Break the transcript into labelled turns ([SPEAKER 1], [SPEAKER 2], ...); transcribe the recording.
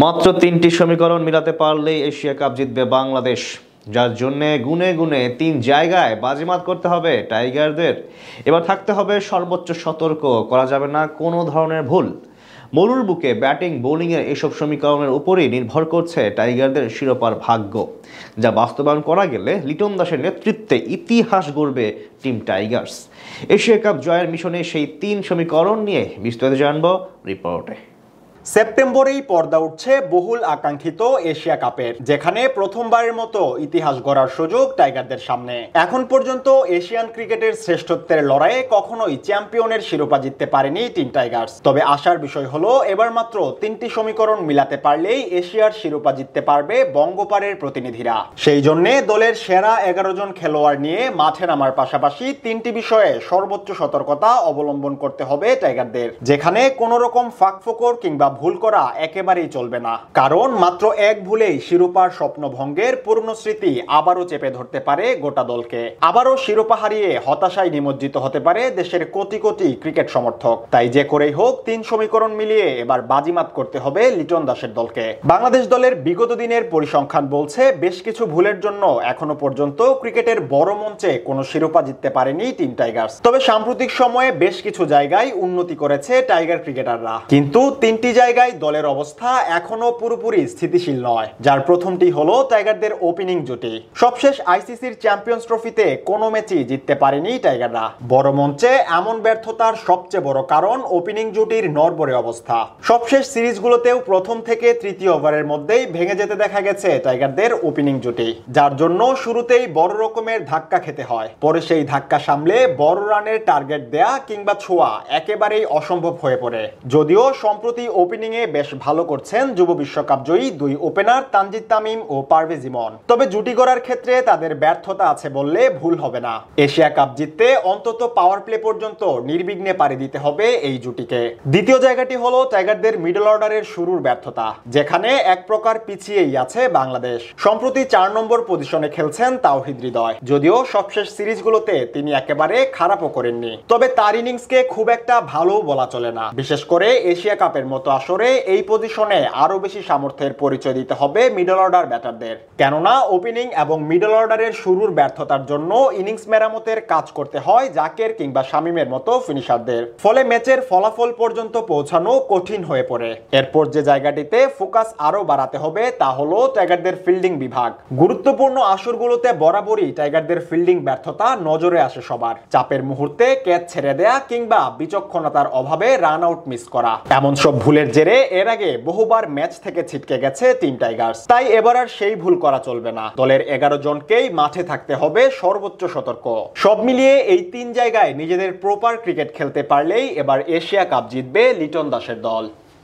[SPEAKER 1] মাত্র ৩টি সমীকরণ মিলাতে পারলেই এশিয়া কাপ জিতবে বাংলাদেশ, যার জন্য গুনে গুনে ৩ জায়গায় বাজিমাত করতে হবে টাইগারদের। এবার থাকতে হবে সর্বোচ্চ সতর্ক, করা যাবে না কোনো ধরনের ভুল। মরুর বুকে ব্যাটিং বোলিংয়ের এসব সমীকরণের উপরই নির্ভর করছে টাইগারদের শিরোপার ভাগ্য, যা বাস্তবায়ন করা গেলে লিটন দাসের নেতৃত্বে ইতিহাস গড়বে টিম টাইগার্স। এশিয়া কাপ জয়ের মিশনে সেই ৩ সমীকরণ নিয়ে বিস্তারিত জানব রিপোর্টে।
[SPEAKER 2] সেপ্টেম্বরেই পর্দা উঠছে বহুল আকাঙ্ক্ষিত এশিয়া কাপের, যেখানে প্রথমবারের মতো ইতিহাস গড়ার সুযোগ টাইগারদের সামনে। এখন পর্যন্ত এশিয়ান ক্রিকেটের শ্রেষ্ঠত্বের লড়াইয়ে কখনোই চ্যাম্পিয়নের শিরোপা জিততে পারেনি টিম টাইগার্স। তবে আশার বিষয় হলো, এবার মাত্র ৩টি সমীকরণ মিলাতে পারলেই এশিয়ার শিরোপা জিততে পারবে বঙ্গপাড়ের প্রতিনিধিরা। সেই জন্যে দলের সেরা ১১ জন খেলোয়াড় নিয়ে মাঠে নামার পাশাপাশি ৩টি বিষয়ে সর্বোচ্চ সতর্কতা অবলম্বন করতে হবে টাইগারদের, যেখানে কোনো রকম ফাঁকফোকর কিংবা ভুল করা একেবারেই চলবে না। কারণ মাত্র এক ভুলেই শিরোপার স্বপ্ন ভঙ্গের পূর্ণ স্মৃতি আবারও চেপে ধরতে পারে গোটা দলকে। আবারও শিরোপা হারিয়ে হতাশায় নিমজ্জিত হতে পারে দেশের কোটি কোটি ক্রিকেট সমর্থক। তাই যে করেই হোক ৩ সমীকরণ মিলিয়ে এবার বাজিমাত করতে হবে লিটন দাসের দলকে। বাংলাদেশ দলের বিগত দিনের পরিসংখ্যান বলছে, বেশ কিছু ভুলের জন্য এখনো পর্যন্ত ক্রিকেটের বড় মঞ্চে কোনো শিরোপা জিততে পারেনি টিম টাইগার্স। তবে সাম্প্রতিক সময়ে বেশ কিছু জায়গায় উন্নতি করেছে টাইগার ক্রিকেটাররা, কিন্তু ৩টি জায়গায় দলের অবস্থা এখনো পুরোপুরি স্থিতিশীল নয়। যার প্রথমটি হলো টাইগারদের ওপেনিং জুটি। সবশেষ আইসিসির চ্যাম্পিয়ন্স ট্রফিতে কোনো ম্যাচই জিততে পারেনি টাইগাররা। বড় মঞ্চে এমন ব্যর্থতার সবচেয়ে বড় কারণ ওপেনিং জুটির নড়বড়ে অবস্থা। সবশেষ সিরিজগুলোতেও প্রথম থেকে তৃতীয় ওভারের মধ্যেই ভেঙে যেতে দেখা গেছে টাইগারদের ওপেনিং জুটি, যার জন্য শুরুতেই বড় রকমের ধাক্কা খেতে হয়। পরে সেই ধাক্কা সামলে বড় রানের টার্গেট দেয়া কিংবা ছোঁয়া একেবারেই অসম্ভব হয়ে পড়ে। যদিও সম্প্রতি ওপেনিং এ বেশ ভালো করছেন যুব বিশ্বকাপ জয়ী 2 ওপেনার তানজিদ তামিম ও পারভেজ ইমন। তবে জুটি গড়ার ক্ষেত্রে তাদের ব্যর্থতা আছে বললে ভুল হবে না। এশিয়া কাপ জিততে অন্তত পাওয়ার প্লে পর্যন্ত নির্বিঘ্নে পাড়ি দিতে হবে এই জুটিকে। দ্বিতীয় জায়গাটি হলো টাইগারদের মিডল অর্ডারের শুরুর ব্যর্থতা, যেখানে এক প্রকার পিছিয়েই আছে বাংলাদেশ। সম্প্রতি 4 নম্বর পজিশনে খেলছেন তাওহিদ হৃদয়, যদিও সবশেষ সিরিজগুলোতে তিনি একেবারে খারাপও করেননি। তবে তার ইনিংসকে খুব একটা ভালো বলা চলে না। বিশেষ করে এশিয়া কাপের মতো আসরে এই পজিশনে আরো বেশি সামর্থ্যের পরিচয় দিতে হবে মিডল অর্ডার ব্যাটারদের। কেননা ওপেনিং এবং মিডল অর্ডারের শুরুর ব্যর্থতার জন্য ইনিংস মেরামতের কাজ করতে হয় জাকের কিংবা শামীমের মতো ফিনিশারদের। ফলে ম্যাচের ফলাফল পর্যন্ত পৌঁছানো কঠিন হয়ে পড়ে। এরপর যে জায়গাটিতে ফোকাস আরো বাড়াতে হবে তা হলো টাইগারদের ফিল্ডিং বিভাগ। গুরুত্বপূর্ণ আসরগুলোতে বরাবরই টাইগারদের ফিল্ডিং ব্যর্থতা নজরে আসে সবার। চাপের মুহূর্তে ক্যাচ ছেড়ে দেয়া কিংবা বিচক্ষণতার অভাবে রান আউট মিস করা, এমন সব ভুলের জেরে এর আগে বহুবার ম্যাচ থেকে ছিটকে গেছে টিম টাইগার্স। তাই এবার আর সেই ভুল করা চলবে না। দলের 11 জনকেই মাঠে থাকতে হবে সর্বোচ্চ সতর্ক। সব মিলিয়ে এই 3 জায়গায় নিজেদের প্রপার ক্রিকেট খেলতে পারলেই এবার এশিয়া কাপ জিতবে লিটন দাসের দল।